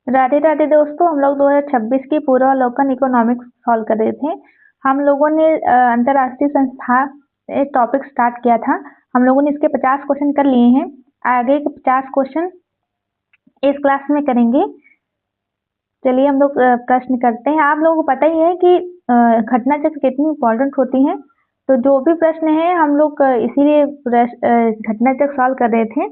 राधे राधे दोस्तों, हम लोग 2026 की पूर्वावलोकन इकोनॉमिक्स सॉल्व कर रहे थे। हम लोगों ने अंतर्राष्ट्रीय संस्था एक टॉपिक स्टार्ट किया था। हम लोगों ने इसके 50 क्वेश्चन कर लिए हैं। आगे के 50 क्वेश्चन इस क्लास में करेंगे। चलिए हम लोग प्रश्न करते हैं। आप लोगों को पता ही है कि घटना चक्र कितनी इम्पोर्टेंट होती है। तो जो भी प्रश्न है हम लोग इसीलिए घटना चक्र सॉल्व कर रहे थे।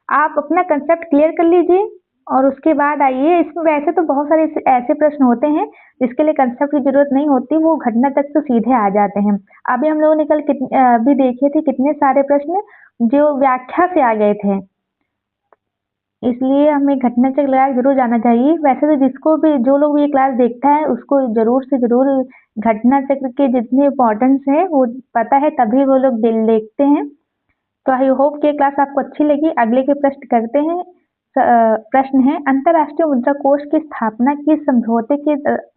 आप अपना कंसेप्ट क्लियर कर लीजिए और उसके बाद आइए। इसमें वैसे तो बहुत सारे ऐसे प्रश्न होते हैं जिसके लिए कंसेप्ट की जरूरत नहीं होती, वो घटना तक तो सीधे आ जाते हैं। अभी हम लोगों ने कल अभी देखे थे कितने सारे प्रश्न जो व्याख्या से आ गए थे, इसलिए हमें घटना चक्र लगा जरूर जाना चाहिए। वैसे तो जिसको भी, जो लोग ये क्लास देखता है उसको जरूर से जरूर घटना चक्र के जितने इम्पोर्टेंस है वो पता है, तभी वो लोग देखते हैं। तो आई होप कि क्लास आपको अच्छी लगी। अगले के प्रश्न करते हैं। प्रश्न है, अंतर्राष्ट्रीय मुद्रा कोष की स्थापना किस समझौते के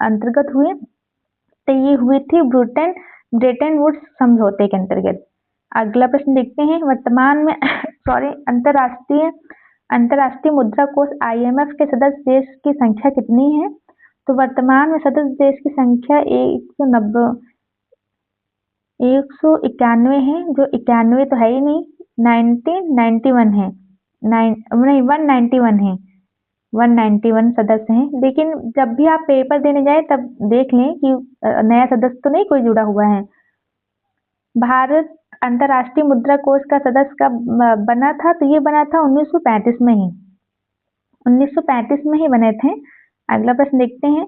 अंतर्गत हुई? तो ये हुई थी ब्रेटन वुड्स समझौते के अंतर्गत। अगला प्रश्न देखते हैं। वर्तमान में अंतर्राष्ट्रीय मुद्रा कोष IMF के सदस्य देश की संख्या कितनी है? तो वर्तमान में सदस्य देश की संख्या 191 है, जो 91 तो है ही नहीं, 191 है, 191 सदस्य हैं। लेकिन जब भी आप पेपर देने जाए तब देख लें कि नया सदस्य तो नहीं कोई जुड़ा हुआ है। भारत अंतर्राष्ट्रीय मुद्रा कोष का सदस्य कब बना था? तो ये बना था 1935 में ही, 1935 में ही बने थे। अगला प्रश्न देखते हैं।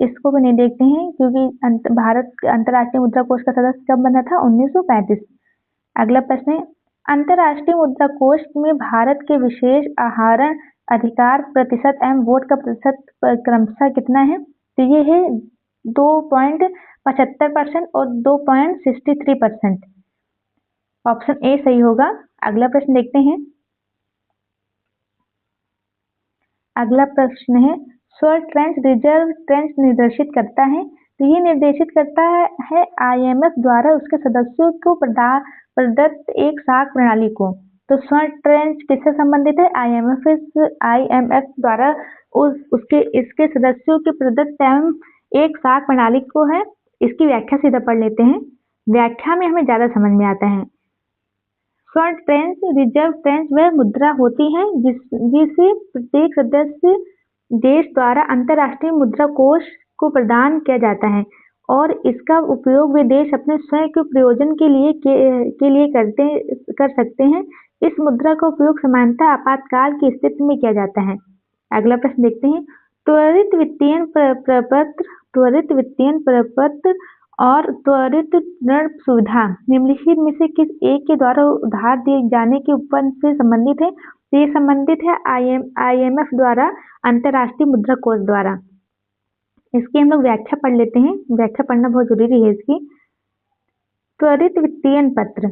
इसको भी नहीं देखते हैं क्योंकि भारत अंतर्राष्ट्रीय मुद्रा कोष का सदस्य कब बना था? 1935। अगला प्रश्न है, अंतर्राष्ट्रीय मुद्रा कोष में भारत के विशेष आहरण अधिकार प्रतिशत एवं वोट का प्रतिशत क्रमशः कितना है? तो ये है 2.75% और 2.63%। ऑप्शन ए सही होगा। अगला प्रश्न देखते हैं। अगला प्रश्न है, स्वर ट्रेंच रिजर्व ट्रेंच निर्देशित करता है? तो ये निर्देशित करता है IMF द्वारा उसके सदस्यों को प्रदत्त एक साख प्रणाली को। तो स्वर ट्रेंच किससे संबंधित है? IMF द्वारा इसके सदस्यों के प्रदत्त एक साख प्रणाली को है। इसकी व्याख्या सीधा पढ़ लेते हैं, व्याख्या में हमें ज्यादा समझ में आता है। स्वर्ण ट्रेंच रिजर्व ट्रेंच वह मुद्रा होती है जिसे प्रत्येक सदस्य देश द्वारा अंतर्राष्ट्रीय मुद्रा कोष को प्रदान किया जाता है और इसका उपयोग वे देश अपने स्वयं के प्रयोजन के लिए कर सकते हैं। इस मुद्रा का उपयोग सामान्यतः आपातकाल की स्थिति में किया जाता है। अगला प्रश्न देखते हैं। त्वरित वित्तीय प्रपत्र और त्वरित ऋण सुविधा निम्नलिखित में से किस एक के द्वारा उधार दिए जाने के उपकरण से संबंधित है? तो ये संबंधित है IMF द्वारा अंतर्राष्ट्रीय मुद्रा कोष द्वारा। इसकी हम लोग व्याख्या पढ़ लेते हैं, व्याख्या पढ़ना बहुत जरूरी है इसकी। त्वरित वित्तीय पत्र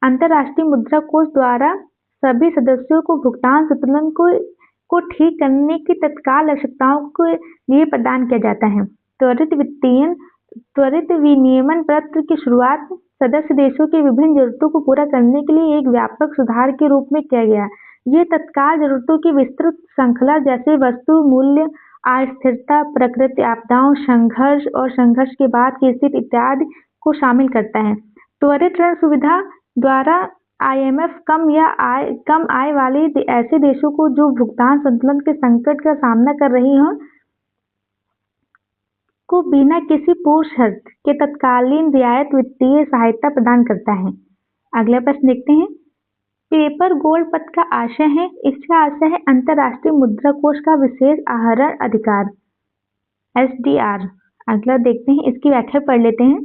अंतर्राष्ट्रीय मुद्रा कोष द्वारा सभी सदस्यों को भुगतान संतुलन को ठीक करने की तत्काल आवश्यकताओं के लिए प्रदान किया जाता है। त्वरित विनियमन पत्र की शुरुआत सदस्य देशों की विभिन्न जरूरतों को पूरा करने के लिए एक व्यापक सुधार के रूप में किया गया। ये तत्काल जरूरतों की विस्तृत श्रृंखला जैसे वस्तु मूल्य, अस्थिरता, प्रकृति आपदाओं, संघर्ष और संघर्ष के बाद की स्थिति इत्यादि को शामिल करता है। त्वरित ऋण सुविधा द्वारा IMF कम आय वाले ऐसे देशों को जो भुगतान संतुलन के संकट का सामना कर रही हों को बिना किसी पूर्व शर्त के तत्कालीन रियायत वित्तीय सहायता प्रदान करता है। अगला प्रश्न देखते हैं। पेपर गोल्ड पत्र का आशय है? इसका आशय है अंतर्राष्ट्रीय मुद्रा कोष का विशेष आहरण अधिकार, SDR। अगला देखते हैं, इसकी व्याख्या पढ़ लेते हैं।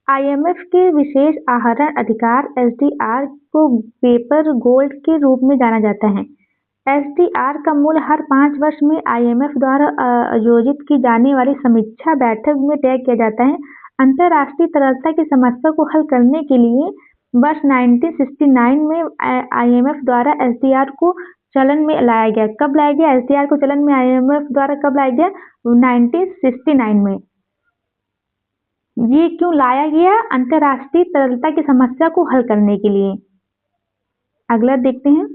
IMF के विशेष आहरण अधिकार SDR को पेपर गोल्ड के रूप में जाना जाता है। SDR का मूल्य हर 5 वर्ष में IMF द्वारा आयोजित की जाने वाली समीक्षा बैठक में तय किया जाता है। अंतर्राष्ट्रीय तरलता की समस्या को हल करने के लिए वर्ष 1969 में IMF द्वारा SDR को चलन में लाया गया। कब लाया गया SDR को चलन में? IMF द्वारा कब लाया गया? 1969 में। ये क्यों लाया गया? अंतर्राष्ट्रीय तरलता की समस्या को हल करने के लिए। अगला देखते हैं।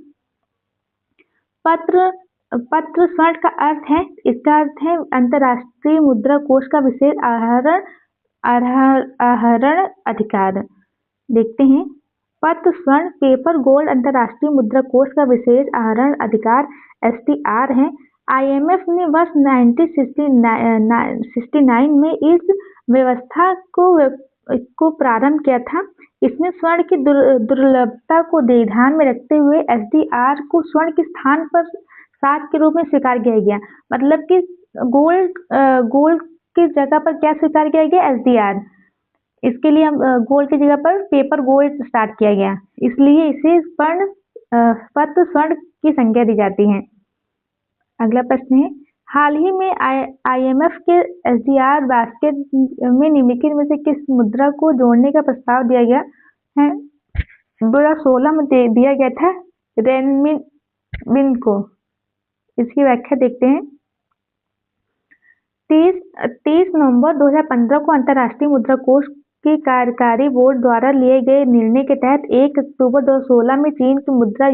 पत्र पत्र स्वर्ण का अर्थ है, इसका अर्थ है अंतर्राष्ट्रीय मुद्रा कोष का विशेष आहरण अधिकार। देखते हैं, पत्र स्वर्ण पेपर गोल्ड अंतर्राष्ट्रीय मुद्रा कोष का विशेष आहरण अधिकार SDR है। IMF ने वर्ष 1969 में इस व्यवस्था को प्रारंभ किया था। इसमें स्वर्ण की दुर्लभता को ध्यान में रखते हुए SDR को स्वर्ण के स्थान पर साख के रूप में स्वीकार किया गया। मतलब कि गोल्ड की जगह पर क्या स्वीकार किया गया? SDR। इसके लिए हम गोल्ड की जगह पर पेपर गोल्ड स्टार्ट किया गया, इसलिए इसे पत्र स्वर्ण की संज्ञा दी जाती है। अगला प्रश्न है, हाल ही में IMF के SDR बास्केट में निम्नलिखित में से किस मुद्रा को जोड़ने का प्रस्ताव दिया गया है? 2016 में दिया गया था रेनमिन को। इसकी व्याख्या देखते हैं। 30 नवंबर 2015 को अंतर्राष्ट्रीय मुद्रा कोष के कार्यकारी बोर्ड द्वारा लिए गए निर्णय के तहत 1 अक्टूबर 2016 में चीन की मुद्रा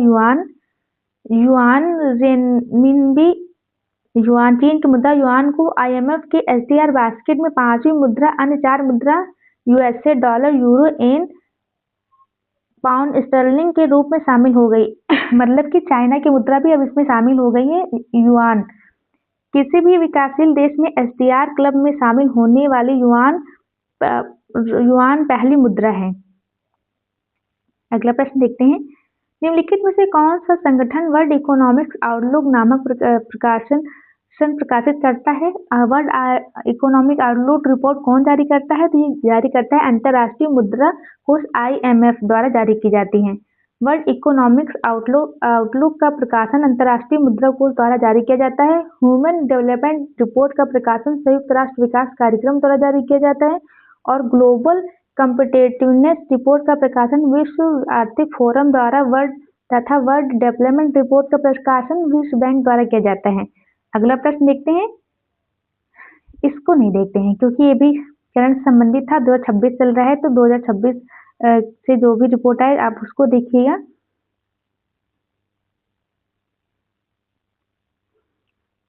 चीन की मुद्रा युआन को IMF के SDR बास्केट में 5वीं मुद्रा, अन्य 4 मुद्रा USA डॉलर, यूरो, येन, पाउंड स्टर्लिंग के रूप में शामिल हो गई। मतलब कि चाइना की मुद्रा भी अब इसमें शामिल हो गई है, युआन। किसी भी विकासशील देश में SDR क्लब में शामिल होने वाली युआन पहली मुद्रा है। अगला प्रश्न देखते हैं, निम्नलिखित में से कौन सा संगठन वर्ल्ड इकोनॉमिक आउटलुक नामक प्रकाशित करता है? वर्ल्ड इकोनॉमिक आउटलुक रिपोर्ट कौन जारी करता है? तो ये जारी करता है अंतर्राष्ट्रीय मुद्रा कोष IMF द्वारा जारी की जाती है। वर्ल्ड इकोनॉमिक्स आउटलुक का प्रकाशन अंतर्राष्ट्रीय मुद्रा कोष द्वारा जारी किया जाता है। ह्यूमन डेवलपमेंट रिपोर्ट का प्रकाशन संयुक्त राष्ट्र विकास कार्यक्रम द्वारा जारी किया जाता है और ग्लोबल कॉम्पिटिटिवनेस रिपोर्ट का प्रकाशन विश्व आर्थिक फोरम द्वारा तथा वर्ल्ड डेवलपमेंट रिपोर्ट का प्रकाशन विश्व बैंक द्वारा किया जाता है। अगला प्रश्न देखते हैं, इसको नहीं देखते हैं क्योंकि ये भी करंट संबंधित था। 2026 चल रहा है तो 2026 से जो भी रिपोर्ट आए आप उसको देखिएगा।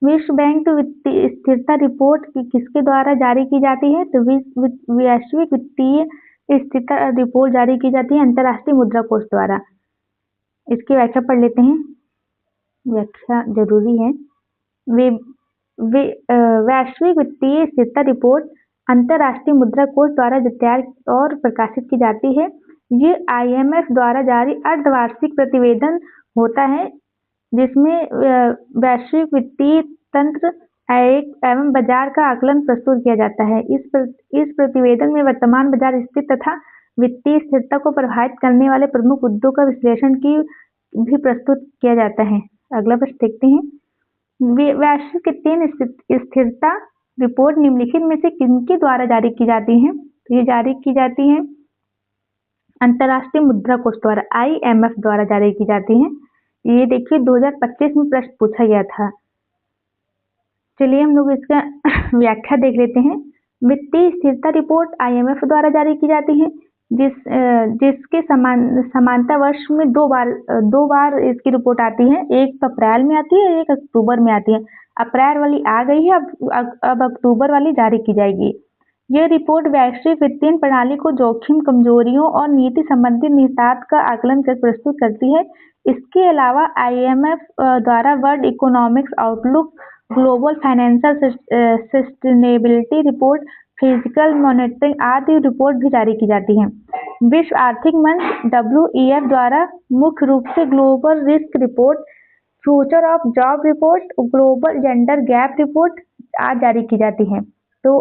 विश्व बैंक वित्तीय स्थिरता रिपोर्ट किसके द्वारा जारी की जाती है? तो वैश्विक वित्तीय स्थिरता रिपोर्ट जारी की जाती है अंतर्राष्ट्रीय मुद्रा कोष द्वारा। इसकी व्याख्या पढ़ लेते हैं, व्याख्या जरूरी है। वैश्विक वित्तीय स्थिरता रिपोर्ट अंतर्राष्ट्रीय मुद्रा कोष द्वारा तैयार और प्रकाशित की जाती है। ये IMF द्वारा जारी अर्धवार्षिक प्रतिवेदन होता है जिसमें वैश्विक वित्तीय तंत्र एवं बाजार का आकलन प्रस्तुत किया जाता है। इस प्रतिवेदन में वर्तमान बाजार स्थिति तथा वित्तीय स्थिरता को प्रभावित करने वाले प्रमुख मुद्दों का विश्लेषण भी प्रस्तुत किया जाता है। अगला प्रश्न देखते हैं, वैश्विक वित्तीय स्थिरता रिपोर्ट निम्नलिखित में से किनके द्वारा जारी की जाती है? तो ये जारी की जाती है अंतर्राष्ट्रीय मुद्रा कोष द्वारा, IMF द्वारा जारी की जाती है। ये देखिए 2025 में प्रश्न पूछा गया था। चलिए हम लोग इसका व्याख्या देख लेते हैं। वित्तीय स्थिरता रिपोर्ट IMF द्वारा जारी की जाती है जिसके समानता वर्ष में दो बार इसकी रिपोर्ट आती है। एक अप्रैल में आती है, एक अक्टूबर में आती है। अप्रैल वाली आ गई है, अब अक्टूबर वाली जारी की जाएगी। यह रिपोर्ट वैश्विक वित्तीय प्रणाली को जोखिम, कमजोरियों और नीति संबंधी निहितार्थ का आकलन कर प्रस्तुत करती है। इसके अलावा IMF द्वारा world economics outlook, global financial sustainability report, physical monitoring आदि रिपोर्ट भी जारी की जाती है। विश्व आर्थिक मंच WEF द्वारा मुख्य रूप से global risk report, future of job report, global gender gap report आज जारी की जाती है। तो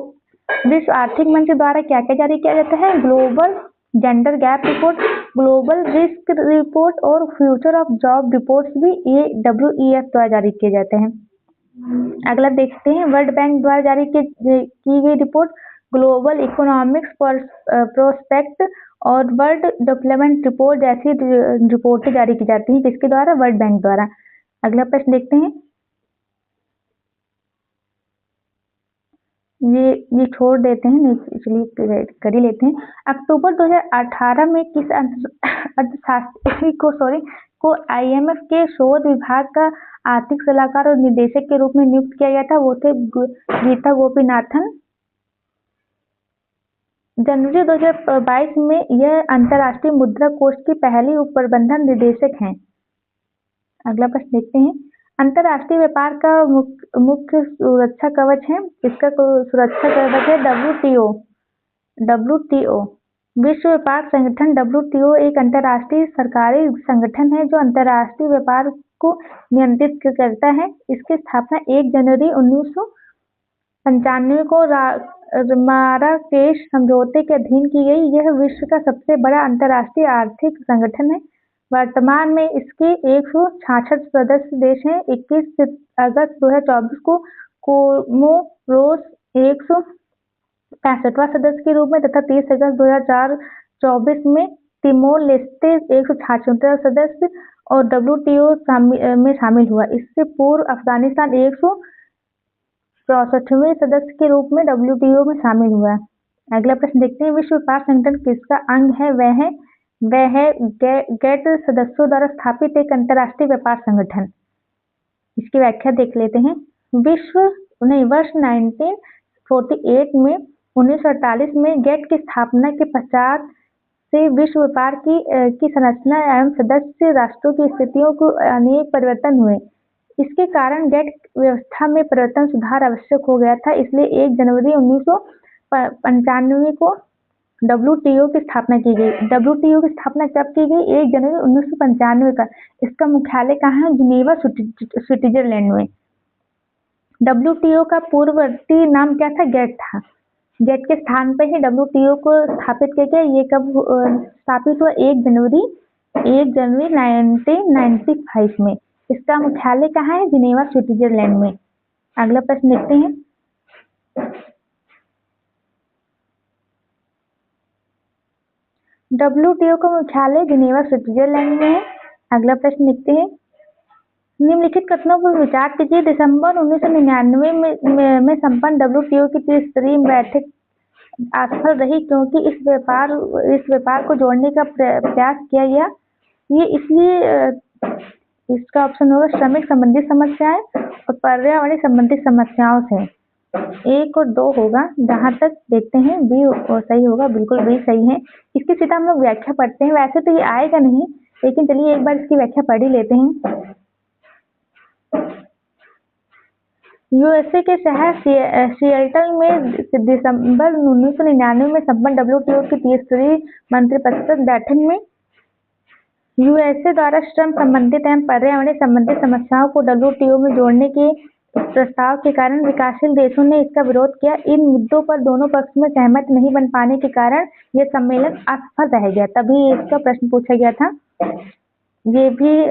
विश्व आर्थिक मंच द्वारा क्या क्या जारी किया जाता है? Global gender gap report, global risk report और फ्यूचर ऑफ जॉब रिपोर्ट्स भी ये WEF द्वारा जारी किए जाते हैं। अगला देखते हैं, वर्ल्ड बैंक द्वारा जारी की गई रिपोर्ट ग्लोबल इकोनॉमिक्स प्रोस्पेक्ट और वर्ल्ड डेवलपमेंट रिपोर्ट जैसी रिपोर्टें जारी की जाती हैं। किसके द्वारा? वर्ल्ड बैंक द्वारा। अगला प्रश्न देखते हैं, ये छोड़ देते हैं, नहीं चलिए कर ही लेते हैं। अक्टूबर 2018 में किस अर्थशास्त्री को IMF के शोध विभाग का आर्थिक सलाहकार और निदेशक के रूप में नियुक्त किया गया था, वो थे गीता गोपीनाथन। जनवरी 2022 में यह अंतर्राष्ट्रीय मुद्रा कोष की पहली उप प्रबंधन निदेशक हैं। अगला प्रश्न देखते हैं। अंतर्राष्ट्रीय व्यापार का मुख्य सुरक्षा कवच है। इसका सुरक्षा कवच है WTO। विश्व व्यापार संगठन WTO एक अंतर्राष्ट्रीय सरकारी संगठन है जो अंतर्राष्ट्रीय व्यापार को नियंत्रित करता है। इसकी स्थापना 1 जनवरी 1995 को माराकेश समझौते के अधीन की गई। यह विश्व का सबसे बड़ा अंतर्राष्ट्रीय आर्थिक संगठन है। वर्तमान में इसके 166 सदस्य देश हैं। 21 अगस्त 2024 को कोमोरोस 165वां सदस्य के रूप में तथा 30 अगस्त 2024 में तिमोर लेस्टे 166वां सदस्य और WTO में शामिल हुआ। इससे पूर्व अफगानिस्तान 164वें सदस्य के रूप में WTO में शामिल हुआ। अगला प्रश्न देखते हैं। विश्व व्यापार संगठन किसका अंग है? वह है गेट सदस्यों द्वारा स्थापित एक अंतर्राष्ट्रीय व्यापार संगठन। इसकी व्याख्या देख लेते हैं। वर्ष 1948 में 1948 में गेट की स्थापना के पश्चात से विश्व व्यापार की संरचना एवं सदस्य राष्ट्रों की स्थितियों को अनेक परिवर्तन हुए। इसके कारण गेट व्यवस्था में परिवर्तन सुधार आवश्यक हो गया था। इसलिए 1 जनवरी 1995 को WTO की स्थापना की गई। WTO की स्थापना कब की गई? 1 जनवरी 1995 का। इसका मुख्यालय कहाँ है? जिनेवा स्विट्जरलैंड में। WTO का पूर्ववर्ती नाम क्या था? गेट था। गेट के स्थान पर ही WTO को स्थापित किया गया। ये कब स्थापित हुआ? 1 जनवरी 1995 में। इसका मुख्यालय कहाँ है? जिनेवा स्विट्जरलैंड में। अगला प्रश्न देखते हैं। WTO का मुख्यालय जिनेवा स्विट्जरलैंड में है। अगला प्रश्न देखते हैं। निम्नलिखित कथनों पर विचार कीजिए। दिसंबर 1999 में संपन्न WTO की त्रिस्तरीय बैठक असफल रही क्योंकि इस व्यापार को जोड़ने का प्रयास किया गया। ये इसलिए इसका ऑप्शन होगा श्रमिक संबंधी समस्याएं और पर्यावरण संबंधी समस्याओं से। 1 और 2 होगा। जहां तक देखते हैं बी सही होगा। बिल्कुल बी सही है। इसकी सीधा हम लोग व्याख्या पढ़ते हैं। वैसे तो ये आएगा नहीं, लेकिन चलिए एक बार इसकी व्याख्या पढ़ ही लेते हैं। USA के शहर सिएटल में दिसंबर 1999 में संपन्न WTO की तीसरी मंत्रिपरिषद बैठक में USA द्वारा श्रम संबंधित एवं पर्यावरण संबंधित समस्याओं को WTO में जोड़ने के प्रस्ताव के कारण विकासशील देशों ने इसका विरोध किया। इन मुद्दों पर दोनों पक्ष में सहमत नहीं बन पाने के कारण यह सम्मेलन असफल रह गया। तभी इसका प्रश्न पूछा गया था। ये भी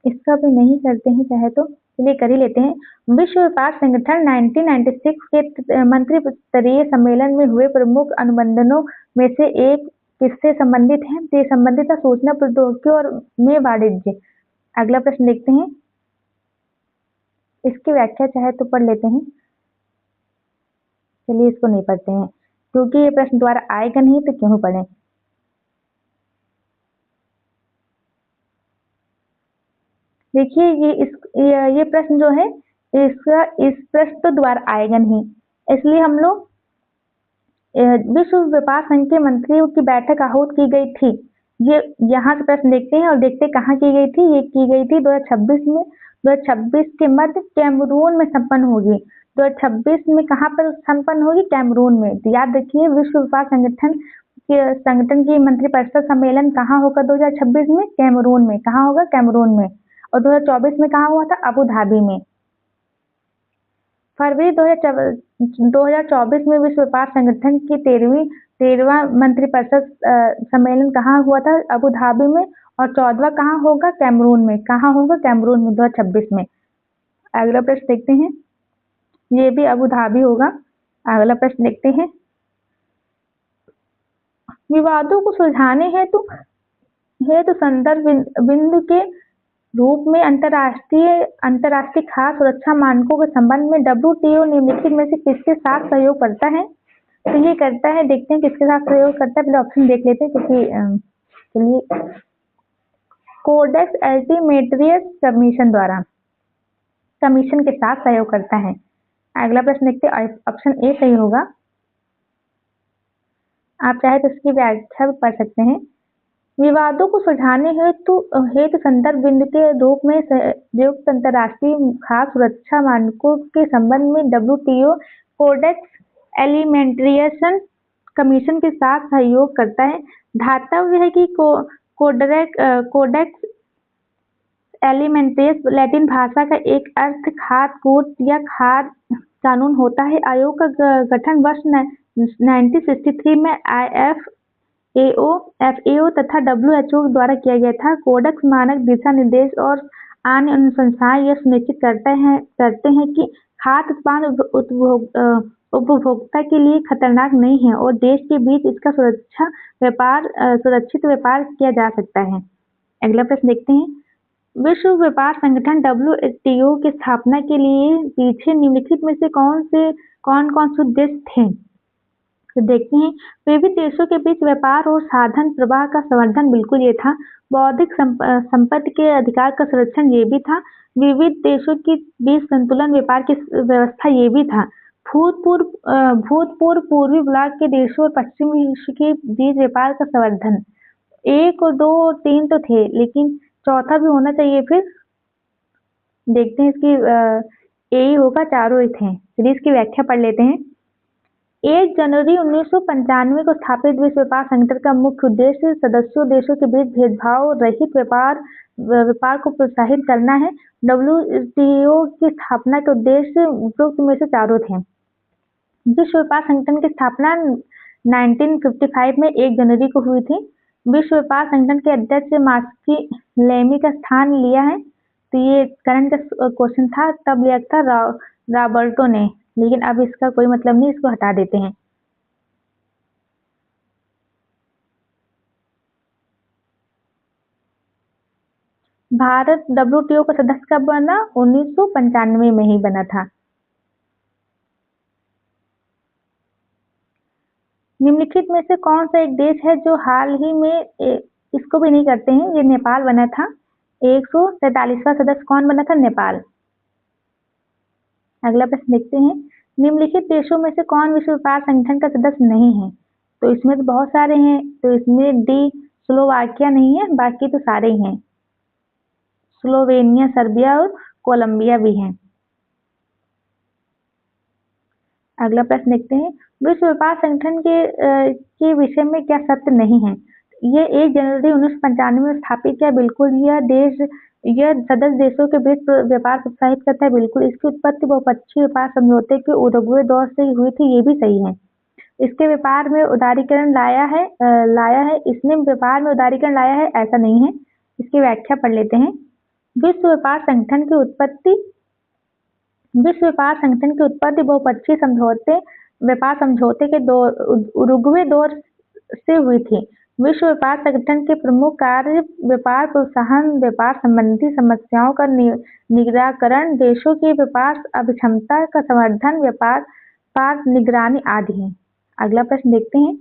इसका भी नहीं करते हैं चाहे तो, चलिए कर ही लेते हैं। विश्व व्यापार संगठन 1996 के मंत्रिस्तरीय सम्मेलन में हुए प्रमुख अनुबंधों में से एक किससे संबंधित है? तो संबंधित है सूचना प्रौद्योगिकी और में वाणिज्य। अगला प्रश्न देखते हैं। इसकी व्याख्या चाहे तो पढ़ लेते हैं। चलिए इसको नहीं पढ़ते हैं क्योंकि ये प्रश्न दोबारा आएगा नहीं, तो क्यों पढ़ें। देखिए ये प्रश्न जो है इस प्रश्न तो दोबारा आएगा नहीं, इसलिए हम लोग विश्व व्यापार संघ के मंत्रियों की बैठक आहूत की गई थी। ये यहाँ से प्रश्न देखते हैं और देखते कहाँ की गई थी। ये की गई थी 2026 में। 2026 के मध्य कैमरून में संपन्न होगी। 2026 में कहाँ पर संपन्न होगी? कैमरून में। तो याद रखिए विश्व व्यापार संगठन की मंत्रिपरिषद सम्मेलन कहाँ होगा 2026 में? कैमरून में। कहाँ होगा? कैमरून में। और 2024 में कहाँ हुआ था? अबू धाबी में। फरवरी 2024 में विश्व व्यापार संगठन की 13वां मंत्रिपरिषद सम्मेलन कहाँ हुआ था? अबू धाबी में। और 14वां कहाँ होगा? कैमरून में। कहाँ होगा? कैमरून में 2026 में। अगला प्रश्न देखते हैं। ये भी अबू धाबी होगा। अगला प्रश्न देखते हैं। विवादों को सुलझाने हेतु संदर्भ बिंदु के रूप में अंतर्राष्ट्रीय खाद्य सुरक्षा मानकों के संबंध में WTO निम्नलिखित में से किसके साथ सहयोग करता है? तो ये करता है, देखते हैं किसके साथ सहयोग करता है। पहले ऑप्शन देख लेते हैं क्योंकि चलिए कोडेक्स अल्टीमेट्रियस कमीशन के साथ सहयोग करता है। अगला प्रश्न देखते हैं, ऑप्शन ए सही होगा। आप चाहे तो इसकी व्याख्या भी पढ़ सकते हैं। विवादों को सुलझाने हेतु संदर्भ बिंदु के रूप में संयुक्त अंतर्राष्ट्रीय खाद्य सुरक्षा मानकों के संबंध में WTO कोडेक्स एलिमेंट्रियस कमीशन के साथ सहयोग करता है। धातव्य है कि कोडेक्स एलिमेंट्रियस लैटिन भाषा का एक अर्थ खाद्य कोड या खाद्य कानून होता है। आयोग का गठन वर्ष 1963 में FAO तथा WHO द्वारा किया गया था। कोडेक्स मानक दिशा निर्देश और अन्य अनुशंसाएं यह सुनिश्चित करते हैं कि खाद्य उत्पाद उपभोक्ता के लिए खतरनाक नहीं है और देश के बीच इसका सुरक्षित व्यापार किया जा सकता है। अगला प्रश्न देखते हैं, विश्व व्यापार संगठन WTO की स्थापना के लिए पीछे निम्नलिखित में से कौन से उद्देश्य थे? तो देखते हैं, विविध देशों के बीच व्यापार और साधन प्रवाह का संवर्धन, बिल्कुल ये था। बौद्धिक संपत्ति के अधिकार का संरक्षण, ये भी था। विविध देशों के बीच संतुलन व्यापार की व्यवस्था, ये भी था। भूतपूर्व पूर्वी ब्लॉक के देशों और पश्चिमी विश्व के बीच व्यापार का संवर्धन। 1 और 2 और 3 तो थे, लेकिन चौथा भी होना चाहिए। फिर देखते हैं, इसकी यही होगा, चारों ही थे। चलिए इसकी व्याख्या पढ़ लेते हैं। 1 जनवरी 1995 को स्थापित विश्व व्यापार संगठन का मुख्य उद्देश्य सदस्यों देशों के बीच भेदभाव रहित व्यापार को प्रोत्साहित करना है। WTO की स्थापना के उद्देश्य उपरोक्त में से चारों थे। विश्व व्यापार संगठन की स्थापना 1955 में 1 जनवरी को हुई थी। विश्व व्यापार संगठन के अध्यक्ष मार्की लेमी का स्थान लिया है। तो ये करंट क्वेश्चन था, तब लिया था रॉबर्टो ने, लेकिन अब इसका कोई मतलब नहीं, इसको हटा देते हैं। भारत WTO का सदस्य कब बना? 1995 में ही बना था। निम्नलिखित में से कौन सा एक देश है जो हाल ही में, इसको भी नहीं करते हैं, ये नेपाल बना था। 143वां सदस्य कौन बना था? नेपाल। अगला प्रश्न देखते हैं, निम्नलिखित देशों में से कौन विश्व व्यापार संगठन का सदस्य नहीं है? तो इसमें तो बहुत सारे हैं, तो इसमें डी स्लोवाकिया नहीं है, बाकी तो सारे ही हैं। स्लोवेनिया, सर्बिया और कोलंबिया भी हैं। अगला प्रश्न देखते हैं, विश्व व्यापार संगठन के विषय में क्या सत्य नहीं है? ये 1 जनवरी 1995 में स्थापित किया, बिल्कुल। यह सदस्य देशों के बीच व्यापार प्रोत्साहित करता है, बिल्कुल। इसकी उत्पत्ति बहुपक्षीय व्यापार समझौते के उरुग्वे दौर से हुई थी, ये भी सही है। इसके व्यापार में उदारीकरण लाया है। इसने व्यापार में उदारीकरण लाया है, ऐसा नहीं है। इसकी व्याख्या पढ़ लेते हैं। विश्व व्यापार संगठन की उत्पत्ति बहुपक्षीय व्यापार समझौते के उरुग्वे दौर से हुई थी। विश्व व्यापार संगठन के प्रमुख कार्य व्यापार प्रोत्साहन, व्यापार संबंधी समस्याओं का निराकरण, देशों की व्यापार अभिक्षमता का संवर्धन, व्यापार निगरानी आदि है। अगला प्रश्न देखते हैं,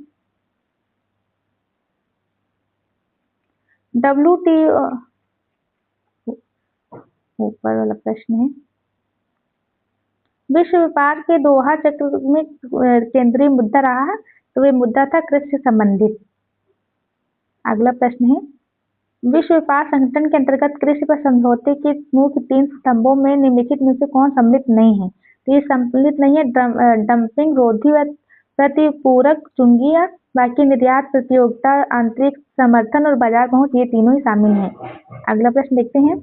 WTO, ऊपर वाला प्रश्न है, विश्व व्यापार के दोहा चक्र में केंद्रीय मुद्दा रहा है, तो वे मुद्दा था कृषि से संबंधित। अगला प्रश्न है, विश्व व्यापार संगठन के अंतर्गत कृषि पर समझौते के मुख्य 3 स्तंभों में निम्नलिखित में से कौन सम्मिलित नहीं है? तो ये सम्मिलित नहीं है। डंपिंग रोधी व प्रतिपूरक चुंगियां, बाकी निर्यात प्रतियोगिता, आंतरिक समर्थन और बाजार पहुंच, ये तीनों ही शामिल हैं। अगला प्रश्न देखते हैं,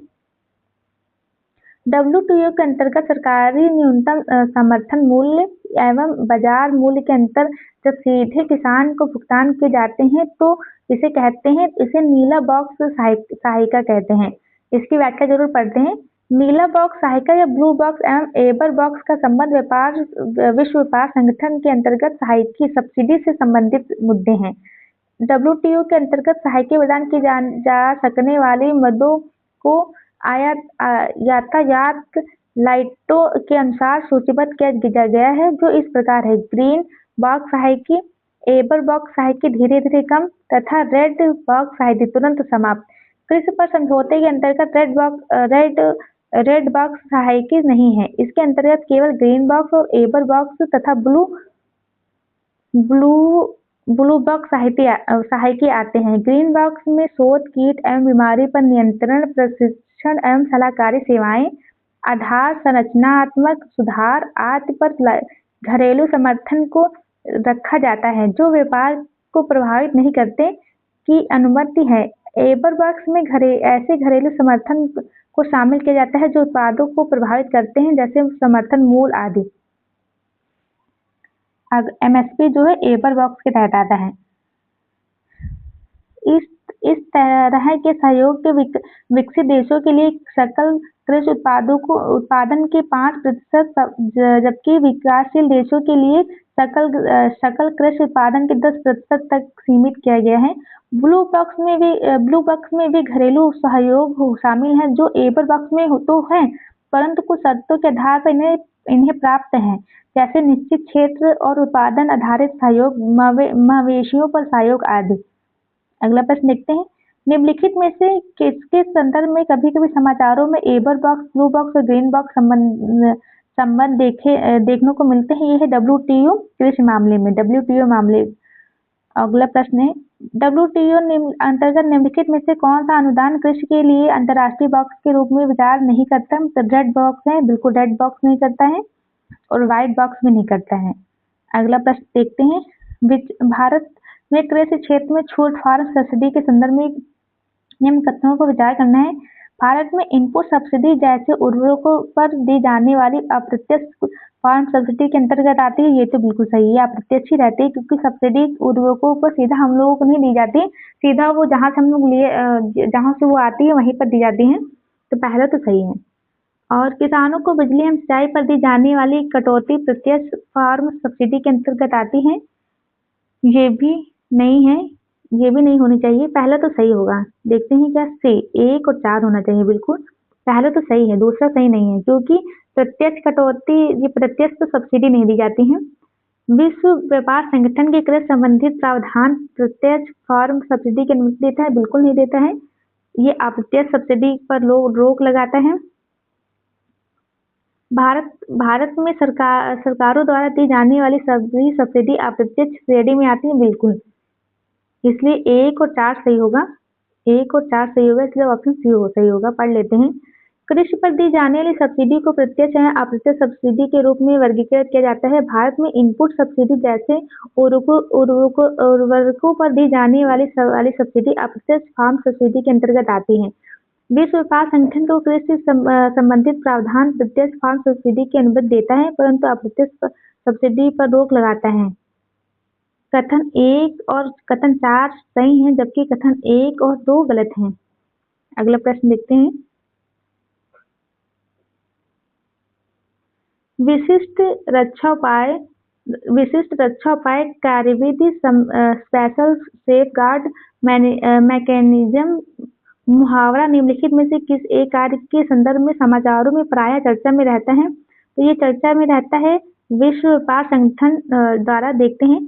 WTO के अंतर्गत सरकारी न्यूनतम समर्थन मूल्य एवं बाजार मूल्य के अंतर जब सीधे किसान को भुगतान किए जाते हैं तो इसे कहते हैं, इसे नीला बॉक्स सहायिका कहते हैं। इसकी व्याख्या जरूर पढ़ते हैं। नीला बॉक्स सहायिका या ब्लू बॉक्स एवं एबर बॉक्स का संबंध विश्व व्यापार संगठन के अंतर्गत सहायिकी सब्सिडी से संबंधित मुद्दे हैं। WTO के अंतर्गत सहायिका प्रदान की जा सकने वाली मदों को यातायात लाइटों के अनुसार सूचीबद्ध किया गया है, जो इस प्रकार है: ग्रीन बॉक्स सहायिकी, एबर बॉक्स सहायिकी धीरे धीरे कम तथा रेड बॉक्स सहायिकी तुरंत समाप्त। कृषि पर समझौते के अंतर्गत रेड बॉक्स सहायकी नहीं है। इसके अंतर्गत केवल ग्रीन बॉक्स और एबर बॉक्स तथा ब्लू ब्लू बॉक्स सहायकी आते हैं। ग्रीन बॉक्स में शोध, कीट एवं बीमारी पर नियंत्रण, प्रशिक्षण एवं सलाहकारी सेवाएं, आधार संरचनात्मक सुधार आदि पर घरेलू समर्थन को रखा जाता है जो व्यापार को प्रभावित नहीं करते की अनुमति है। एबर बॉक्स में ऐसे घरेलू समर्थन को शामिल किया जाता है जो उत्पादों को प्रभावित करते हैं, जैसे समर्थन मूल्य आदि। अब एमएसपी जो है एबर बॉक्स के तहत आता है। इस तरह के सहयोग के विकसित देशों के लिए सकल कृषि उत्पादन के 5%, जबकि विकासशील देशों के लिए सकल कृषि उत्पादन के 10% तक सीमित किया गया है। ब्लू बॉक्स में भी घरेलू सहयोग शामिल है जो एबर बॉक्स में तो है, परंतु कुछ शर्तों के आधार पर इन्हें प्राप्त है, जैसे निश्चित क्षेत्र और उत्पादन आधारित सहयोग, मवेशियों पर सहयोग आदि। अगला प्रश्न देखते हैं, निम्नलिखित में से किसके संदर्भ में कभी-कभी समाचारों में एबर बॉक्स, ब्लू बॉक्स और ग्रीन बॉक्स संबंध देखने को मिलते हैं? ये है WTO कृषि मामले में, WTO मामले। अगला प्रश्न है, WTO अंतर्गत निम्नलिखित में से कौन सा अनुदान कृषि के लिए अंतर्राष्ट्रीय बॉक्स के रूप में विचार नहीं करता? तो रेड बॉक्स है, बिल्कुल रेड बॉक्स नहीं करता है और व्हाइट बॉक्स भी नहीं करता है। अगला प्रश्न देखते हैं, भारत में कृषि क्षेत्र में छूट फार्म सब्सिडी के संदर्भ में निम्न कथनों पर विचार करना है। भारत में इनपुट सब्सिडी जैसे उर्वरकों पर दी जाने वाली अप्रत्यक्ष फार्म सब्सिडी के अंतर्गत आती है। ये तो बिल्कुल सही है, अप्रत्यक्ष ही रहती है, क्योंकि सब्सिडी उर्वरकों पर सीधा हम लोगों को नहीं दी जाती, सीधा वो जहाँ से हम लोग जहाँ से वो आती है वहीं पर दी जाती है, तो पहला तो सही है। और किसानों को बिजली एवं सिंचाई पर दी जाने वाली कटौती प्रत्यक्ष फार्म सब्सिडी के अंतर्गत आती है। ये भी नहीं है, ये भी नहीं होनी चाहिए, पहला तो सही होगा। देखते हैं क्या, C 1 और 4 होना चाहिए, बिल्कुल पहला तो सही है, दूसरा सही नहीं है, क्योंकि प्रत्यक्ष कटौती, ये प्रत्यक्ष तो सब्सिडी नहीं दी जाती है। विश्व व्यापार संगठन के कृषि संबंधित प्रावधान प्रत्यक्ष फार्म सब्सिडी की अनुमति देता है? बिल्कुल नहीं देता है, ये अप्रत्यक्ष सब्सिडी पर रोक लगाता है। भारत में सरकारों द्वारा दी जाने वाली सभी सब्सिडी अप्रत्यक्ष श्रेणी में आती है, बिल्कुल, इसलिए 1 और 4 सही होगा, 1 और 4 सही होगा, इसलिए ऑप्शन सी सही होगा। पढ़ लेते हैं, कृषि पर दी जाने वाली सब्सिडी को प्रत्यक्ष या अप्रत्यक्ष सब्सिडी के रूप में वर्गीकृत किया जाता है। भारत में इनपुट सब्सिडी जैसे उर्वरकों पर दी जाने वाली सब्सिडी अप्रत्यक्ष फार्म सब्सिडी के अंतर्गत आती है। विश्व व्यापार संगठन को कृषि संबंधित प्रावधान प्रत्यक्ष फार्म सब्सिडी की अनुमति देता है, परंतु अप्रत्यक्ष सब्सिडी पर रोक लगाता है। कथन 1 और कथन 4 सही हैं, जबकि कथन 1 और 2 गलत हैं। अगला प्रश्न देखते हैं, विशिष्ट रक्षा उपाय कार्यविधि स्पेशल सेफगार्ड मैकेनिज्म मुहावरा निम्नलिखित में से किस एक कार्य के संदर्भ में समाचारों में प्रायः चर्चा में रहता है? तो ये चर्चा में रहता है विश्व व्यापार संगठन द्वारा। देखते हैं,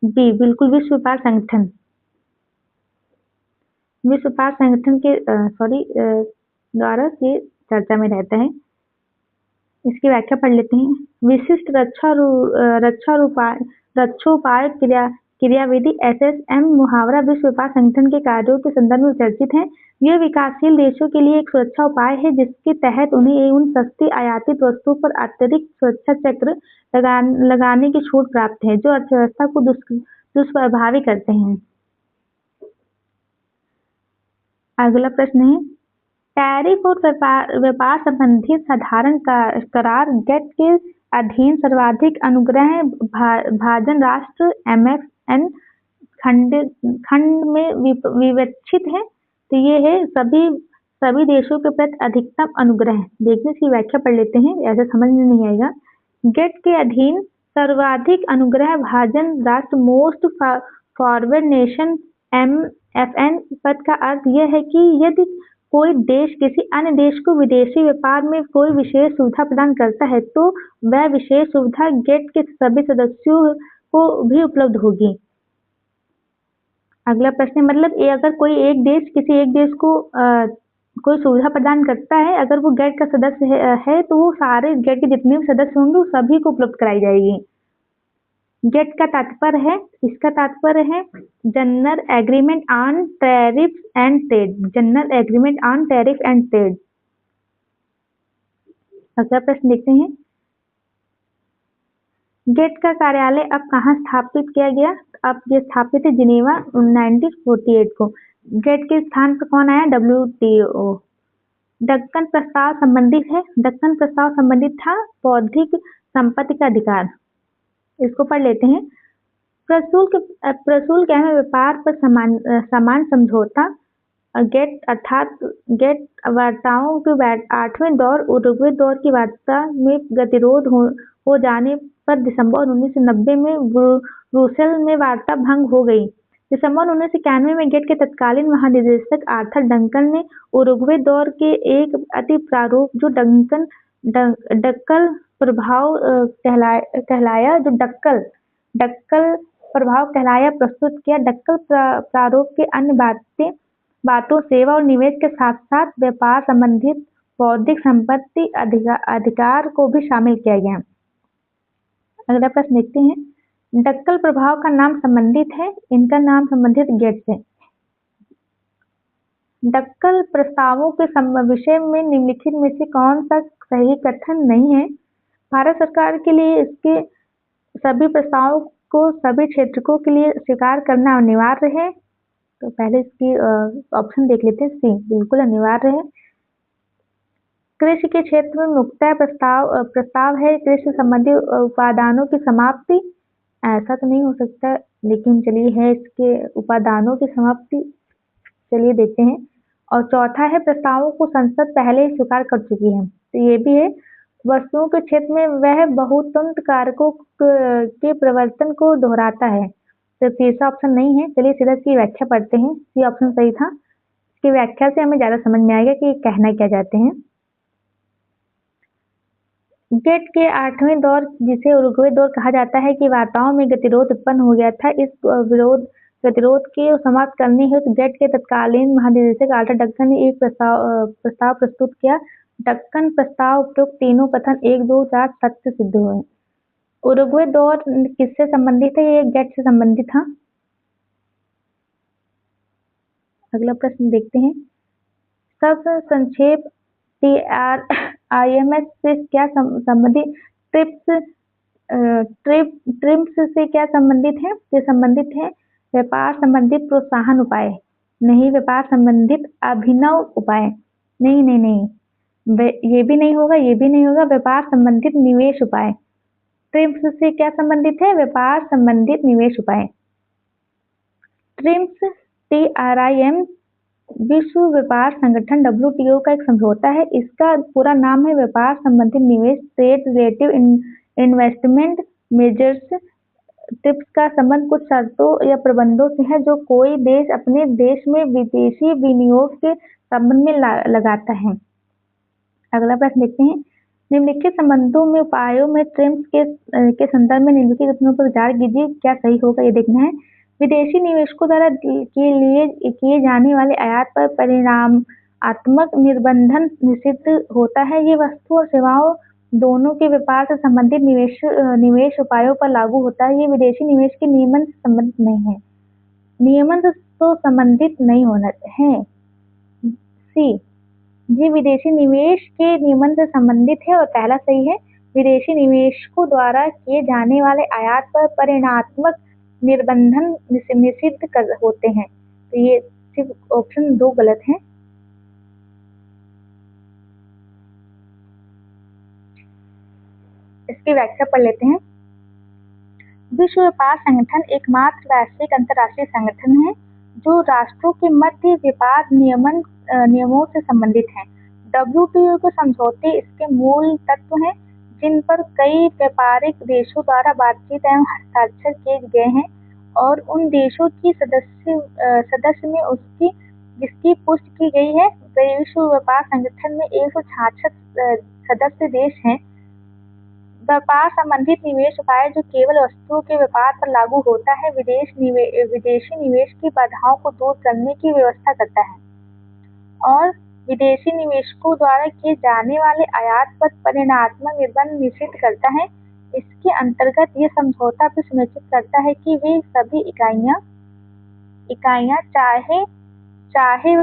जी बिल्कुल, विश्व व्यापार संगठन के द्वारा ये चर्चा में रहता है। इसकी व्याख्या पढ़ लेते हैं, विशिष्ट रक्षोपाय क्रियाविधि SSM मुहावरा विश्व व्यापार संगठन के कार्यों के संदर्भ में चर्चित है। यह विकासशील देशों के लिए एक सुरक्षा उपाय है जिसके तहत उन्हें उन सस्ती आयातित वस्तुओं पर अतिरिक्त सुरक्षा चक्र लगाने की छूट प्राप्त है जो अर्थव्यवस्था को दुष्प्रभावी करते हैं। अगला प्रश्न है, टैरिफ और व्यापार संबंधित साधारण करार गेट के अधीन सर्वाधिक अनुग्रह भाजन राष्ट्र MFN खंड में विवक्षित है। तो ये है सभी देशों के प्रति अधिकतम अनुग्रह। देखने की व्याख्या पढ़ लेते हैं, ऐसा समझ में नहीं आएगा। गेट के अधीन सर्वाधिक अनुग्रह भाजन राष्ट्र मोस्ट फॉरवर्ड नेशन MFN पद का अर्थ यह है कि यदि कोई देश किसी अन्य देश को विदेशी व्यापार में कोई विशेष सुविधा प्रदान करता है तो वह विशेष सुविधा गेट के सभी सदस्यों को भी उपलब्ध होगी। अगला प्रश्न मतलब अगर कोई एक देश किसी एक देश को कोई सुविधा प्रदान करता है, अगर वो गेट का सदस्य है तो वो सारे गेट के जितने भी सदस्य होंगे वो सभी को उपलब्ध कराई जाएगी। गेट का तात्पर्य है, इसका तात्पर्य है general agreement on tariff and trade. General agreement on tariff and trade. अगला प्रश्न देखते हैं, गेट का कार्यालय अब कहाँ स्थापित किया गया? अब ये स्थापित है जिनेवा 1948 को। गेट के स्थान पर कौन आया? WTO। दक्कन प्रस्ताव संबंधित है, दक्कन प्रस्ताव संबंधित था बौद्धिक संपत्ति का अधिकार। इसको पढ़ लेते हैं। प्रशुल्क एवं व्यापार पर समान समझौता गेट अर्थात गेट वार्ताओं के 8वें दौर उरुग्वे दौर की वार्ता में गतिरोध हो जाने पर दिसंबर 1990 में ब्रुसेल में वार्ता भंग हो गई। दिसंबर 1991 में गेट के तत्कालीन महानिदेशक आर्थर डंकन ने उरुग्वे दौर के एक अति प्रारूप जो डक्कल प्रभाव कहलाया प्रस्तुत किया। डक्कल प्रारूप के अन्य बातों सेवा और निवेश के साथ साथ व्यापार संबंधित बौद्धिक संपत्ति अधिकार को भी शामिल किया गया। अगला प्रश्न देखते हैं, डक्कल प्रभाव का नाम संबंधित है, इनका नाम संबंधित गेट से। डक्कल प्रस्तावों के विषय में निम्नलिखित में से कौन सा सही कथन नहीं है? भारत सरकार के लिए इसके सभी प्रस्तावों को सभी क्षेत्रकों के लिए स्वीकार करना अनिवार्य है। तो पहले इसकी ऑप्शन देख लेते हैं। सी बिल्कुल अनिवार्य है। कृषि के क्षेत्र में मुक्तः प्रस्ताव है कृषि संबंधी उपादानों की समाप्ति। ऐसा तो नहीं हो सकता, लेकिन चलिए है इसके उपादानों की समाप्ति। चलिए देखते हैं। और चौथा है प्रस्तावों को संसद पहले ही स्वीकार कर चुकी है। तो ये भी है। वस्तुओं के क्षेत्र में वह बहुतंत्र कारकों के प्रवर्तन को दोहराता है। तो तीसरा ऑप्शन नहीं है। चलिए सीधा इसकी व्याख्या पढ़ते हैं। सी ऑप्शन सही था। इसकी व्याख्या से हमें ज्यादा समझ में आएगा कि कहना क्या चाहते हैं। गेट के 8वें दौर, जिसे उरुग्वे दौर कहा जाता है, की वार्ताओं में गतिरोध उत्पन्न हो गया था। इस गतिरोध के समाप्त करने हेतु गेट के तत्कालीन महानिदेशक आर्थर डक्कन ने एक प्रस्ताव प्रस्तुत किया। डक्कन प्रस्ताव उपरोक्त तीनों कथन 1, 2, 4 सत्य सिद्ध हुए। उरुग्वे दौर किससे संबंधित है? ये गेट से संबंधित था। अगला प्रश्न देखते हैं। सब संक्षेप TRIMS से क्या संबंधित? ट्रिप्स से क्या संबंधित है? ये संबंधित है व्यापार संबंधित प्रोत्साहन उपाय। नहीं, व्यापार संबंधित अभिनव उपाय। नहीं, ये भी नहीं होगा, ये भी नहीं होगा। व्यापार संबंधित निवेश उपाय। ट्रिप्स से क्या संबंधित है? व्यापार संबंधित निवेश उपाय। ट्रिप्स TRIM विश्व व्यापार संगठन WTO का एक समझौता है। इसका पूरा नाम है व्यापार संबंधित निवेश, trade relative investment measures. Trips का संबंध कुछ शर्तों या प्रबंधों से है जो कोई देश अपने देश में विदेशी विनियोग के संबंध में लगाता है। अगला प्रश्न देखते हैं। निम्नलिखित संबंधों में उपायों में ट्रिप्स के संदर्भ में निम्नलिखित कथनों पर विचार कीजिए, क्या सही होगा ये देखना है। विदेशी निवेशकों द्वारा के लिए किए जाने वाले आयात पर परिणामात्मक निर्बंधन निषिद्ध होता है। ये वस्तु और सेवाओं दोनों के व्यापार से संबंधित निवेश उपायों पर लागू होता है। ये विदेशी निवेश के नियमन से संबंधित नहीं है। नियमन से तो संबंधित नहीं होना है। सी, ये विदेशी निवेश के नियमन से संबंधित है और पहला सही है। विदेशी निवेशकों द्वारा किए जाने वाले आयात पर परिणामात्मक निर्बंधन निषिद्ध होते हैं। तो ये सिर्फ ऑप्शन 2 गलत है। इसकी व्याख्या पढ़ लेते हैं। विश्व व्यापार संगठन एकमात्र वैश्विक अंतर्राष्ट्रीय संगठन है जो राष्ट्रों के मध्य व्यापार नियमों से संबंधित है। WTO के समझौते इसके मूल तत्व हैं, जिन पर कई व्यापारिक देशों द्वारा बातचीत एवं हस्ताक्षर किए गए हैं और उन देशों की सदस्य में जिसकी पुष्टि की गई है। विश्व व्यापार संगठन में 166 सदस्य देश हैं। व्यापार संबंधित निवेश उपाय जो केवल वस्तुओं के व्यापार पर लागू होता है, विदेशी निवेश की बाधाओं को दूर करने की व्यवस्था करता है और विदेशी निवेशकों द्वारा किए जाने वाले आयात पर परिणात्मक निर्बंध निषिद्ध करता है। इसके अंतर्गत ये समझौता भी सुनिश्चित करता है कि वे सभी इकाइयां चाहे